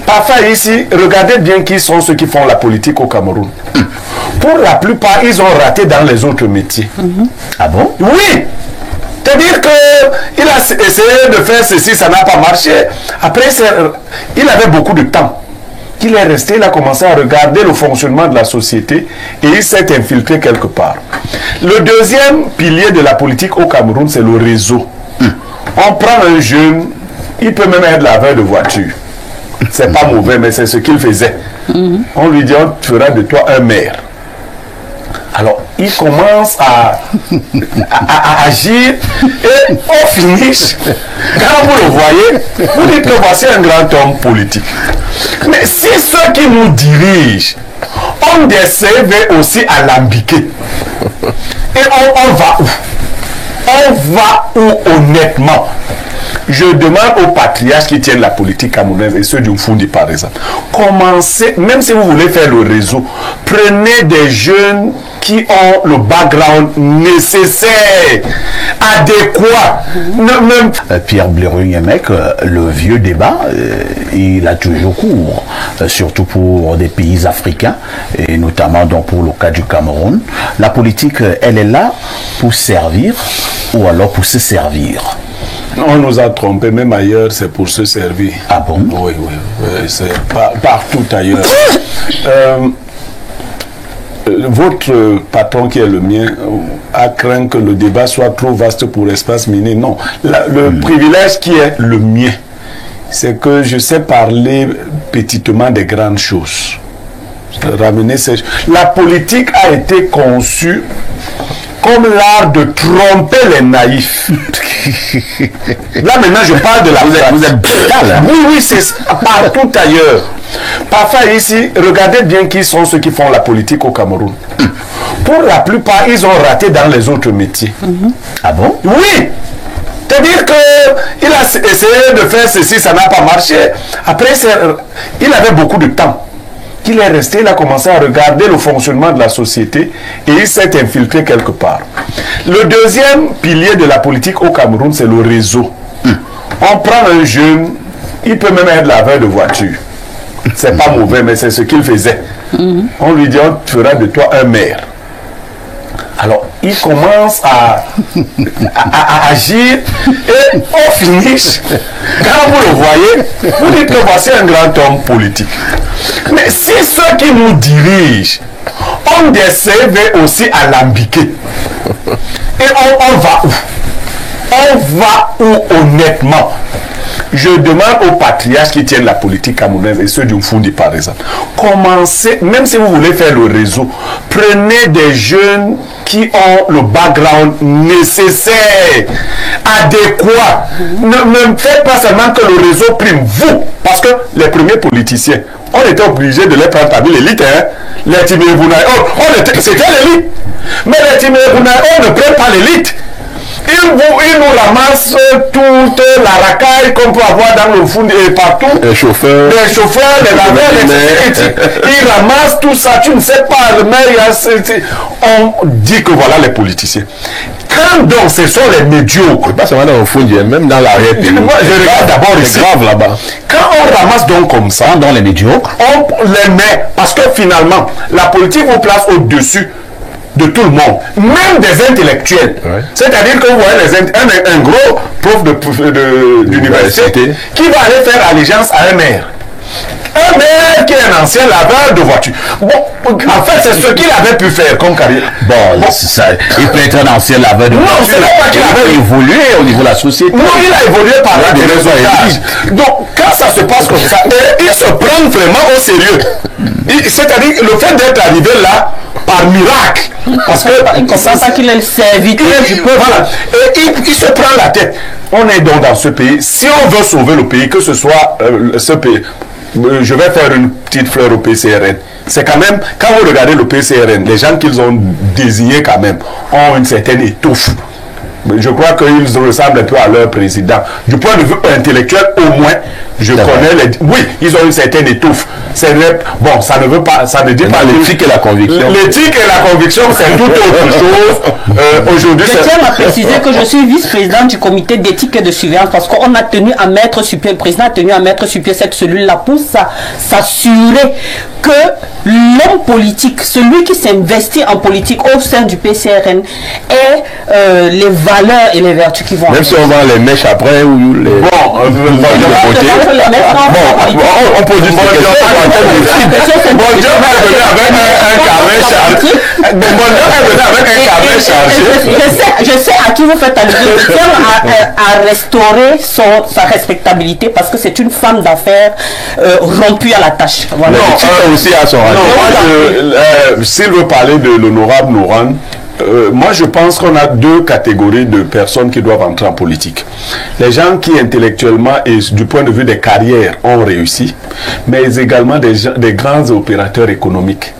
Parfois ici, regardez bien qui sont ceux qui font la politique au Cameroun. Pour la plupart, ils ont raté dans les autres métiers. Ah bon? Oui! C'est-à-dire qu'il a essayé de faire ceci, ça n'a pas marché. Après, il avait beaucoup de temps. Il est resté, il a commencé à regarder le fonctionnement de la société et il s'est infiltré quelque part. Le deuxième pilier de la politique au Cameroun, c'est le réseau. On prend un jeune, il peut même être laveur de voiture. C'est pas mauvais, mais c'est ce qu'il faisait. On lui dit, on fera de toi un maire. Alors, il commence à agir et au finish, quand vous le voyez, vous dites que voici un grand homme politique. Mais si ceux qui nous dirigent ont des CV aussi alambiqués, et on va où? On va où honnêtement? Je demande aux patriarches qui tiennent la politique camerounaise et ceux du Mfundi par exemple, commencez, même si vous voulez faire le réseau, prenez des jeunes qui ont le background nécessaire, adéquat. Pierre Blérugnamek, le vieux débat, il a toujours cours, surtout pour des pays africains, et notamment donc pour le cas du Cameroun. La politique, elle est là pour servir ou alors pour se servir. On nous a trompés, même ailleurs, c'est pour se servir. Ah bon? Oui, c'est partout ailleurs. Votre patron, qui est le mien, a craint que le débat soit trop vaste pour espace miné. Non, le privilège qui est le mien, c'est que je sais parler petitement des grandes choses. Ramener la politique a été conçue comme l'art de tromper les naïfs. Là maintenant je parle de la... Vous êtes brutal, hein? Oui, c'est partout ailleurs. Parfois ici, regardez bien qui sont ceux qui font la politique au Cameroun. Pour la plupart, ils ont raté dans les autres métiers. Ah bon? Oui! C'est-à-dire qu'il a essayé de faire ceci, ça n'a pas marché. Après, il avait beaucoup de temps. Il est resté, il a commencé à regarder le fonctionnement de la société et il s'est infiltré quelque part. Le deuxième pilier de la politique au Cameroun, c'est le réseau. On prend un jeune, il peut même être laveur de voiture. C'est pas mauvais, mais c'est ce qu'il faisait. On lui dit, on fera de toi un maire. Alors, il commence à agir et au finish, quand vous le voyez, vous dites que voici un grand homme politique. Mais si ceux qui nous dirigent ont des CV aussi alambiqués, et on va où? On va où honnêtement? Je demande aux patriarches qui tiennent la politique camerounaise et ceux du Mfundi par exemple, commencez, même si vous voulez faire le réseau, prenez des jeunes qui ont le background nécessaire, adéquat. Ne faites pas seulement que le réseau prime vous, parce que les premiers politiciens, on était obligé de les prendre parmi l'élite, hein? Les Timérounaï, c'était l'élite. Mais les Timérounaï, on ne prend pas l'élite. Ils nous ramassent toute la racaille qu'on peut avoir dans le fond et partout. Les chauffeurs, les laveurs, ils ramassent tout ça. Tu ne sais pas, le maire, on dit que voilà les politiciens. Quand donc ce sont les médiocres, pas seulement dans le fond, même dans l'arrière-pays. Moi je regarde d'abord ici. Grave là-bas. Quand on ramasse donc comme ça, dans les médiocres, on les met, parce que finalement, la politique vous place au-dessus de tout le monde, même des intellectuels. Ouais. C'est-à-dire que vous voyez un gros prof d'université qui va aller faire allégeance à un maire. Un maire qui est un ancien laveur de voiture. Bon, en fait, c'est ce qu'il avait pu faire comme carrière. Bon, c'est ça. Il peut être un ancien laveur de voiture. Non, c'est pas qu'il avait évolué au niveau de la société. Non, il a évolué par là des réseautages. Donc, quand ça se passe comme ça, il se prend vraiment au sérieux. C'est-à-dire le fait d'être arrivé là, par miracle, parce que c'est ça qu'il est le serviteur du peuple. Voilà. Et il se prend la tête. On est donc dans ce pays. Si on veut sauver le pays, que ce soit ce pays, je vais faire une petite fleur au PCRN. C'est quand même, quand vous regardez le PCRN, les gens qu'ils ont désignés quand même ont une certaine étouffe. je crois qu'ils ressemblent un peu à leur président. Du point de vue intellectuel, au moins, je connais les... Oui, ils ont une certaine étouffe. Bon, ça ne veut pas... Ça ne dit pas l'éthique et la conviction. L'éthique et la conviction, c'est tout autre chose. Aujourd'hui, je tiens à préciser que je suis vice-président du comité d'éthique et de surveillance parce qu'on a tenu à mettre sur pied, le président a tenu à mettre sur pied cette cellule-là pour s'assurer que l'homme politique, celui qui s'investit en politique au sein du PCRN, ait les valeurs et les vertus qui vont... Même si on vend les mèches après ou les... Bon, on pose une question. Mon Dieu va venir avec un carnet chargé. Je sais à qui vous faites allusion. Je tiens à restaurer sa respectabilité parce que c'est une femme d'affaires rompue à la tâche. Voilà. Aussi à son s'il veut parler de l'honorable Nouran, moi je pense qu'on a deux catégories de personnes qui doivent entrer en politique. Les gens qui intellectuellement et du point de vue des carrières ont réussi, mais également des grands opérateurs économiques.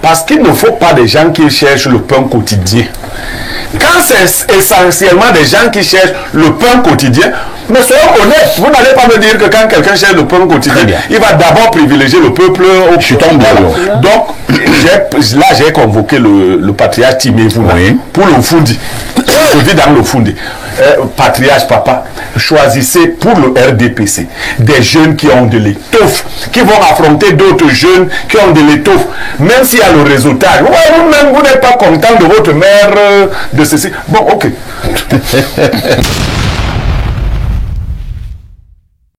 Parce qu'il ne faut pas des gens qui cherchent le pain quotidien. Quand c'est essentiellement des gens qui cherchent le pain quotidien, mais soyons honnêtes, vous n'allez pas me dire que quand quelqu'un cherche le pain quotidien, il va d'abord privilégier le peuple au chuton. Donc, là j'ai convoqué le patriarche Timévouna pour le Fundi. Je vis dans le Fundi. Patriarche papa, choisissez pour le RDPC des jeunes qui ont de l'étoffe, qui vont affronter d'autres jeunes qui ont de l'étoffe, même s'il y a le résultat. Vous-même, vous n'êtes pas content de votre mère, de ceci. Bon, ok.